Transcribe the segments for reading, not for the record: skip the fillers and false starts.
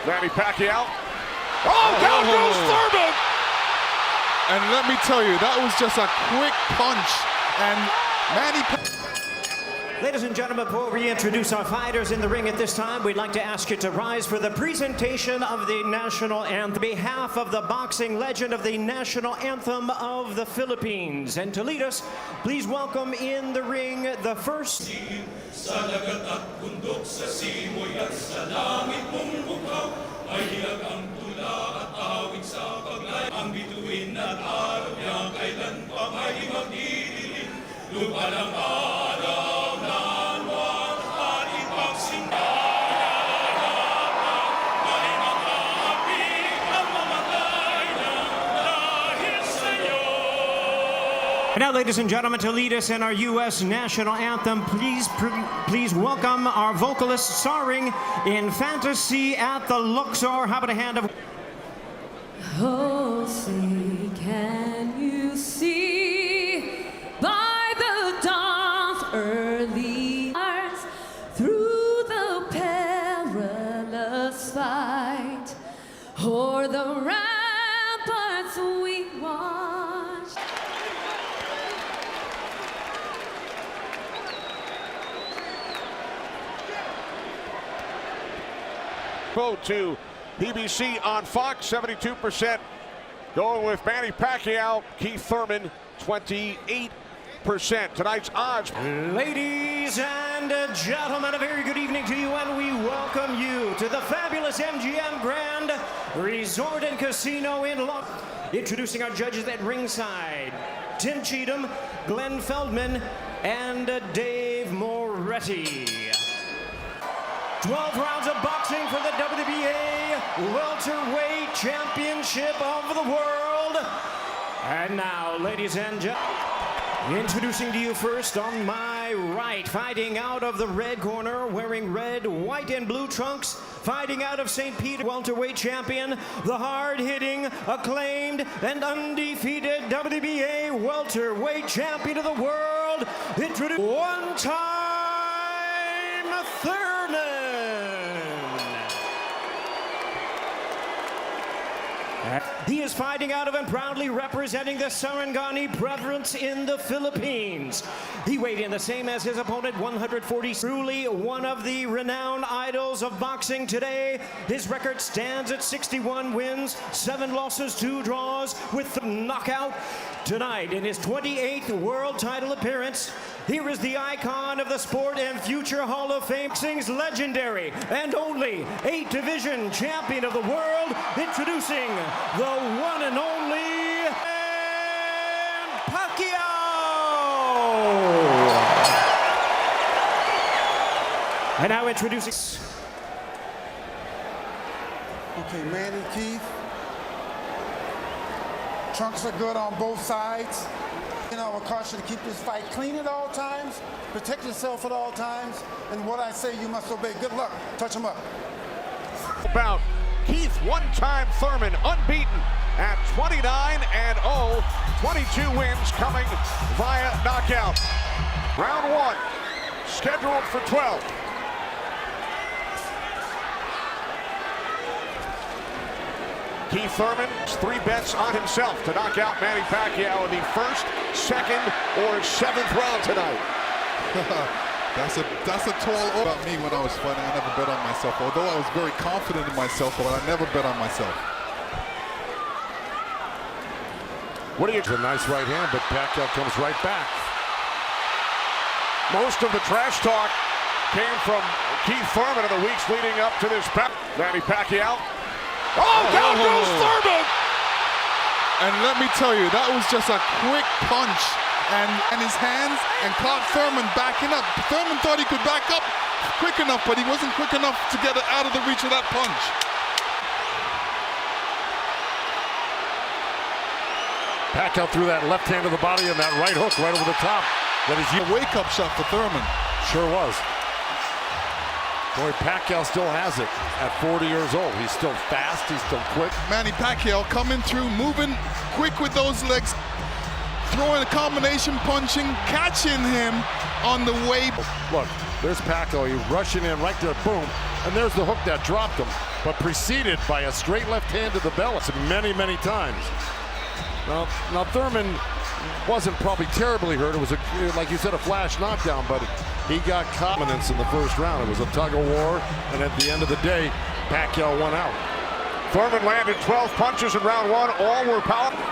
Manny Pacquiao. Oh, down goes Thurman! And let me tell you, that was just a quick punch. And Manny Ladies and gentlemen, before we introduce our fighters in the ring at this time, we'd like to ask you to rise for the presentation of the national anthem. On behalf of the boxing legend of the national anthem of the Philippines. And to lead us, please welcome in the ring the first. Now, ladies and gentlemen, to lead us in our U.S. national anthem, please welcome our vocalist starring in Fantasy at the Luxor. How about a hand of... Oh, say, can you see by the dawn's early hours through the perilous fight o'er the ramparts we watched? Vote to BBC on Fox, 72%. Going with Manny Pacquiao, Keith Thurman, 28%. Tonight's odds. Ladies and gentlemen, a very good evening to you, and we welcome you to the fabulous MGM Grand Resort and Casino in Los. Introducing our judges at ringside, Tim Cheatham, Glenn Feldman, and Dave Moretti. 12 rounds of boxing for the WBA welterweight championship of the world. And now, ladies and gentlemen, introducing to you first on my right, fighting out of the red corner, wearing red, white, and blue trunks, fighting out of St. Peter, welterweight champion, the hard-hitting, acclaimed, and undefeated WBA welterweight champion of the world, introduce one-time Thurman. He is fighting out of and proudly representing the Sarangani province in the Philippines. He weighed in the same as his opponent, 140. Truly one of the renowned idols of boxing today. His record stands at 61 wins, 7 losses, 2 draws, with the knockout. Tonight, in his 28th world title appearance, here is the icon of the sport and future Hall of Fame, boxing's legendary and only 8-division champion of the world, introducing the one and only Manny Pacquiao. And now introducing... Okay, Manny, Keith. Trunks are good on both sides. You know, I would caution you to keep this fight clean at all times, protect yourself at all times, and what I say you must obey. Good luck. Touch him up. About Keith, one-time Thurman, unbeaten at 29-0, 22 wins coming via knockout. Round 1, scheduled for 12. Keith Thurman, 3 bets on himself to knock out Manny Pacquiao in the first, second, or 7th round tonight. That's a tall order. About me when I was fighting, I never bet on myself. Although I was very confident in myself, but I never bet on myself. What do you? It's a nice right hand, but Pacquiao comes right back. Most of the trash talk came from Keith Thurman in the weeks leading up to this. Manny Pacquiao. Oh, down goes Thurman! And let me tell you, that was just a quick punch. And his hands, and caught Thurman backing up. Thurman thought he could back up quick enough, but he wasn't quick enough to get it out of the reach of that punch. Pacquiao threw that left hand to the body and that right hook right over the top. That is a wake-up shot for Thurman. Sure was. Boy, Pacquiao still has it at 40 years old. He's still fast, he's still quick. Manny Pacquiao coming through, moving quick with those legs, throwing a combination punching, catching him on the way. Look, there's Pacquiao, he's rushing in right there, boom, and there's the hook that dropped him. but preceded by a straight left hand to the belly many, many times. Now Thurman wasn't probably terribly hurt. It was, like you said, a flash knockdown, but he got confidence in the first round. It was a tug of war, and at the end of the day, Pacquiao won out. Thurman landed 12 punches in round one. All were powerful.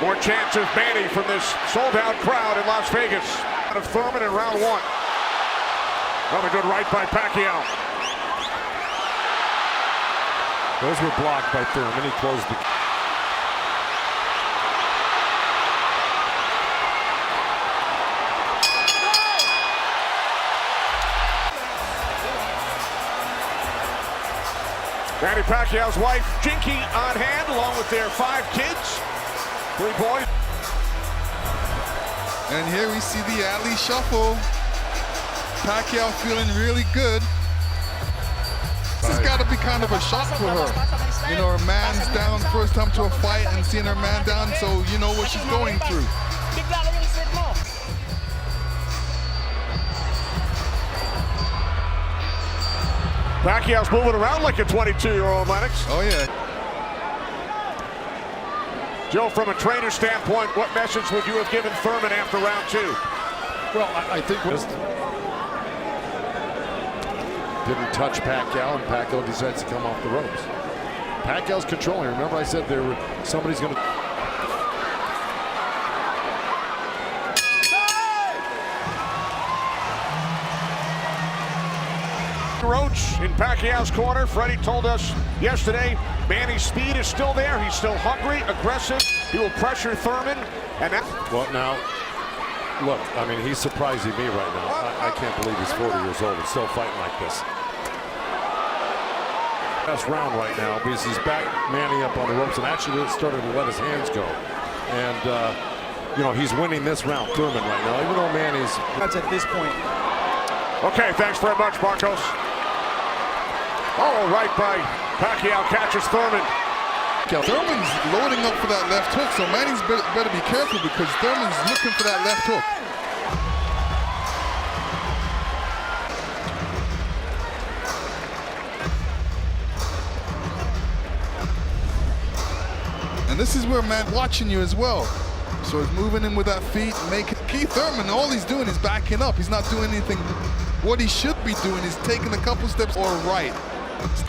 More chance of Manny from this sold-out crowd in Las Vegas. Out of Thurman in round one. Another good right by Pacquiao. Those were blocked by Thurman. He closed the... Manny Pacquiao's wife, Jinky, on hand, along with their 5 kids. 3 boys. And here we see the alley shuffle. Pacquiao feeling really good. This has got to be kind of a shock for her. You know, her man's down first time to a fight and seeing her man down, so you know what she's going through. Pacquiao's moving around like a 22-year-old, Lennox. Oh, yeah. Joe, from a trainer standpoint, what message would you have given Thurman after round 2? Well, I think didn't touch Pacquiao, and Pacquiao decides to come off the ropes. Pacquiao's controlling. Remember I said somebody's going to... Roach in Pacquiao's corner. Freddie told us yesterday, Manny's speed is still there. He's still hungry, aggressive. He will pressure Thurman. And that... Well, now, look, I mean, he's surprising me right now. I can't believe he's 40 years old and still fighting like this. Best round right now because he's back Manny up on the ropes and actually started to let his hands go. And, you know, he's winning this round, Thurman, right now, even though Manny's... That's at this point. Okay, thanks very much, Marcos. Oh, right by Pacquiao, catches Thurman. Thurman's loading up for that left hook, so Manny's better be careful because Thurman's looking for that left hook. And this is where man watching you as well. So he's moving in with that feet, making Keith Thurman, all he's doing is backing up. He's not doing anything. What he should be doing is taking a couple steps or right.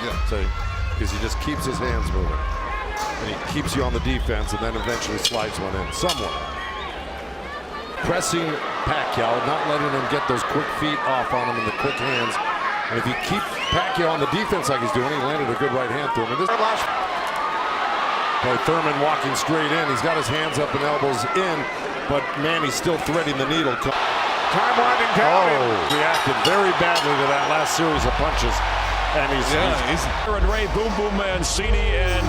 Yeah, so because he just keeps his hands moving. And he keeps you on the defense and then eventually slides one in somewhat. Pressing Pacquiao, not letting him get those quick feet off on him and the quick hands. And if you keep Pacquiao on the defense like he's doing, he landed a good right hand to him. And this boy, Thurman walking straight in. He's got his hands up and elbows in, but Manny's still threading the needle. Time winding down. Oh, reacted very badly to that last series of punches. And he's and Ray Boom Boom Mancini, and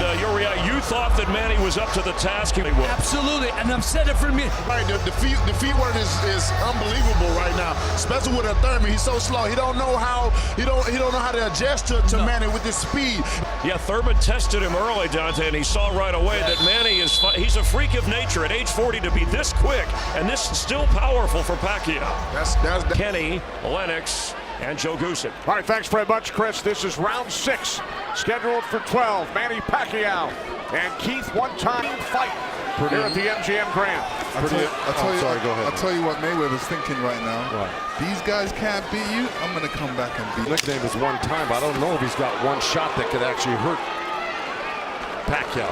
you thought that Manny was up to the task. Absolutely, and I've said it for me. Right, the feet work is unbelievable right now, especially with a Thurman. He's so slow. He don't know how to adjust to Manny with his speed. Yeah, Thurman tested him early, Dante, and he saw right away that Manny he's a freak of nature at age 40 to be this quick, and this is still powerful for Pacquiao. That's Kenny, Lennox, and Joe Goosen. All right, thanks very much, Chris. This is round 6, scheduled for 12. Manny Pacquiao and Keith, one-time fight here at the MGM Grand. I'll tell you what Mayweather's thinking right now. What? These guys can't beat you. I'm going to come back and beat you. Nickname is one time. I don't know if he's got one shot that could actually hurt Pacquiao.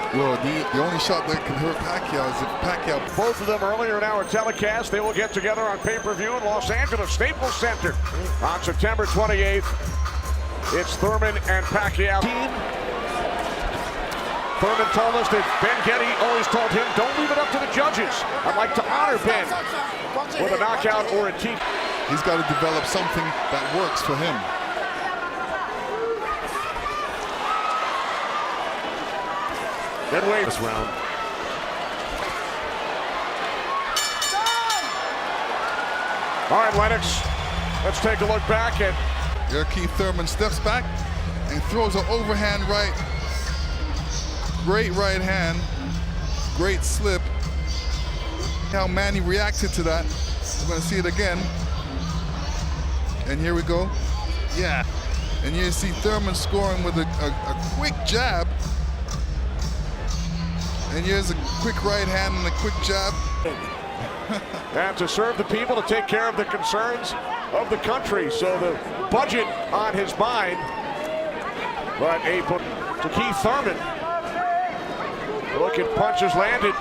Well, the only shot that can hurt Pacquiao is if Pacquiao... Both of them earlier in our telecast. They will get together on pay-per-view in Los Angeles Staples Center on September 28th. It's Thurman and Pacquiao. Thurman told us that Ben Getty always told him, don't leave it up to the judges. I'd like to honor Ben with a knockout or a TKO. He's got to develop something that works for him. Midway This round. All right, Lennox, let's take a look back at... Here Keith Thurman steps back and throws an overhand right. Great right hand, great slip. How Manny reacted to that. We're gonna see it again. And here we go. Yeah. And you see Thurman scoring with a quick jab. And here's a quick right hand and a quick jab. And to serve the people, to take care of the concerns of the country. So the budget on his mind. But to Keith Thurman. Look at punches landed.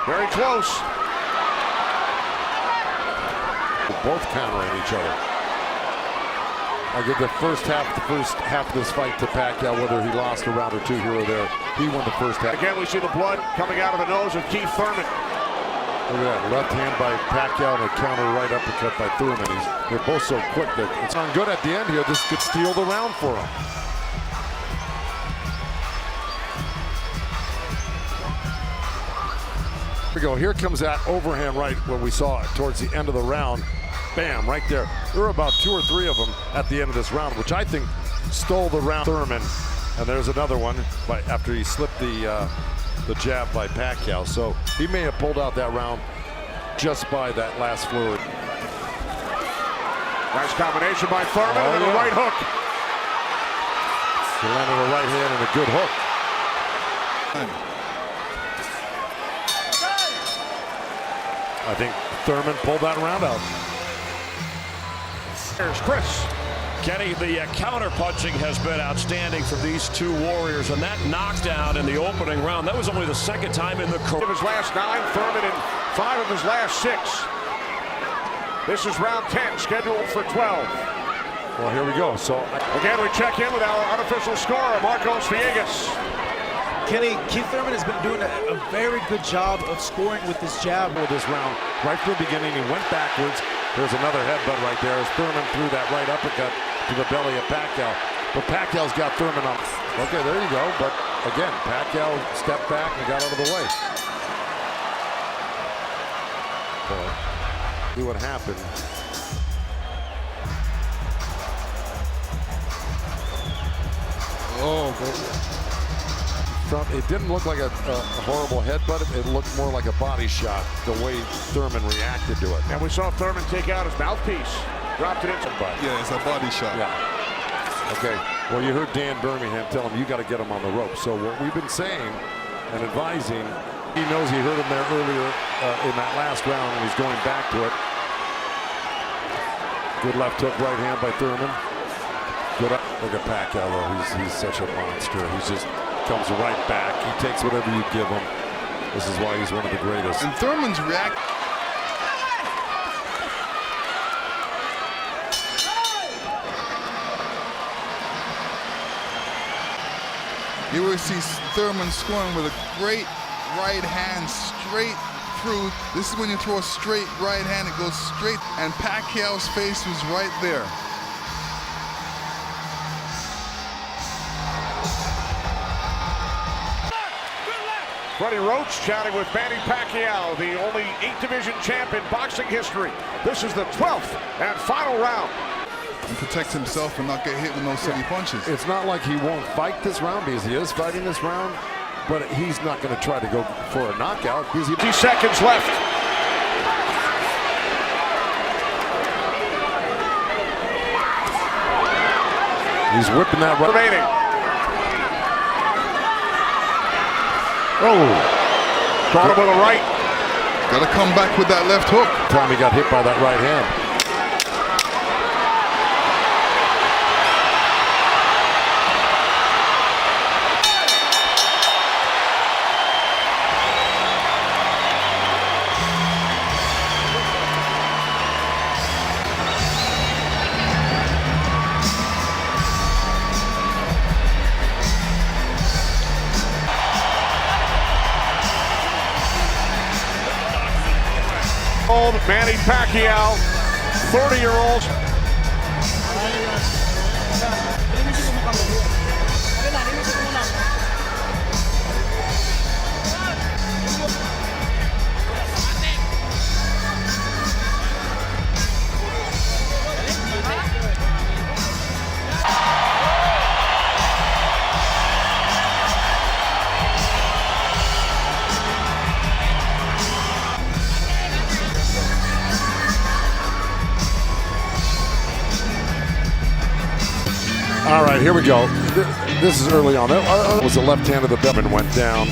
Very close. Both countering each other. I'll give the first half of this fight to Pacquiao, whether he lost a round or two here or there. He won the first half. Again, we see the blood coming out of the nose of Keith Thurman. Look at that, left hand by Pacquiao and a counter right uppercut by Thurman. They're both so quick that it's not good at the end here. This could steal the round for him. Here we go. Here comes that overhand right, what we saw towards the end of the round. Bam, right there. There were about 2 or 3 of them at the end of this round, which I think stole the round. Thurman, and there's another one after he slipped the jab by Pacquiao. So he may have pulled out that round just by that last fluid. Nice combination by Thurman and a right hook. He landed a right hand and a good hook. I think Thurman pulled that round out. Here's Chris. Kenny, the counter-punching has been outstanding from these two warriors, and that knockdown in the opening round, that was only the second time in the career. Of his last 9, Thurman in 5 of his last 6. This is round 10, scheduled for 12. Well, here we go. So again, we check in with our unofficial scorer, Marcos Villegas. Kenny, Keith Thurman has been doing a very good job of scoring with this jab. With this round, right from the beginning, he went backwards. There's another headbutt right there as Thurman threw that right uppercut to the belly of Pacquiao. But Pacquiao's got Thurman up. Okay, there you go. But again, Pacquiao stepped back and got out of the way. Boy, see what happened. Oh, boy. It didn't look like a horrible headbutt. It looked more like a body shot, the way Thurman reacted to it. And we saw Thurman take out his mouthpiece. Dropped it into somebody. Yeah, it's a body shot. Yeah. Okay. Well, you heard Dan Birmingham tell him you got to get him on the rope. So what we've been saying and advising, he knows he hurt him there earlier in that last round, and he's going back to it. Good left hook, right hand by Thurman. Good up. Look at Pacquiao, though. He's such a monster. He's just comes right back. He takes whatever you give him. This is why he's one of the greatest. And Thurman's react. You will see Thurman scoring with a great right hand straight through. This is when you throw a straight right hand, it goes straight, and Pacquiao's face was right there. Freddie Roach chatting with Manny Pacquiao, the only 8-division champ in boxing history. This is the 12th and final round. And protect himself and not get hit with no silly punches. It's not like he won't fight this round, because he is fighting this round, but he's not going to try to go for a knockout. 50 seconds left. He's whipping that right. Remaining. Oh, Caught him with a right. Got to come back with that left hook. Time he got hit by that right hand. Manny Pacquiao, 30-year-old. All right, here we go. This is early on. That was the left hand of the belt and went down.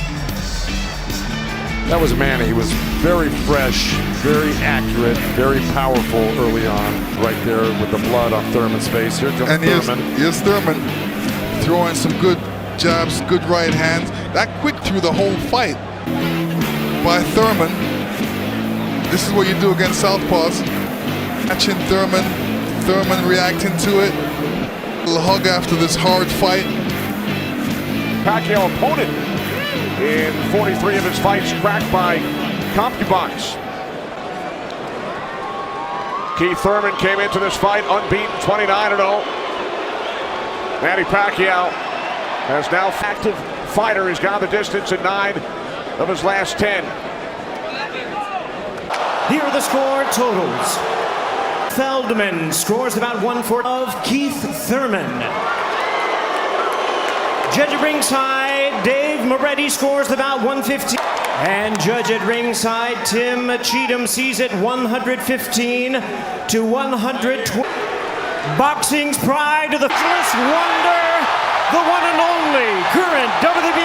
That was Manny. He was very fresh, very accurate, very powerful early on. Right there with the blood on Thurman's face. Here comes Thurman. Here's Thurman throwing some good jabs, good right hands. That quick through the whole fight by Thurman. This is what you do against southpaws. Catching Thurman, Thurman reacting to it. A little hug after this hard fight. Pacquiao opponent in 43 of his fights cracked by concubines. Keith Thurman came into this fight unbeaten, 29-0. Manny Pacquiao has now active fighter. He's gone the distance in 9 of his last 10. Here are the score totals. Feldman scores about 1/4 of Keith Thurman. Judge at ringside, Dave Moretti scores about 115. And judge at ringside, Tim Cheatham sees it 115 to 120. Boxing's pride of the wonder, the one and only current WWE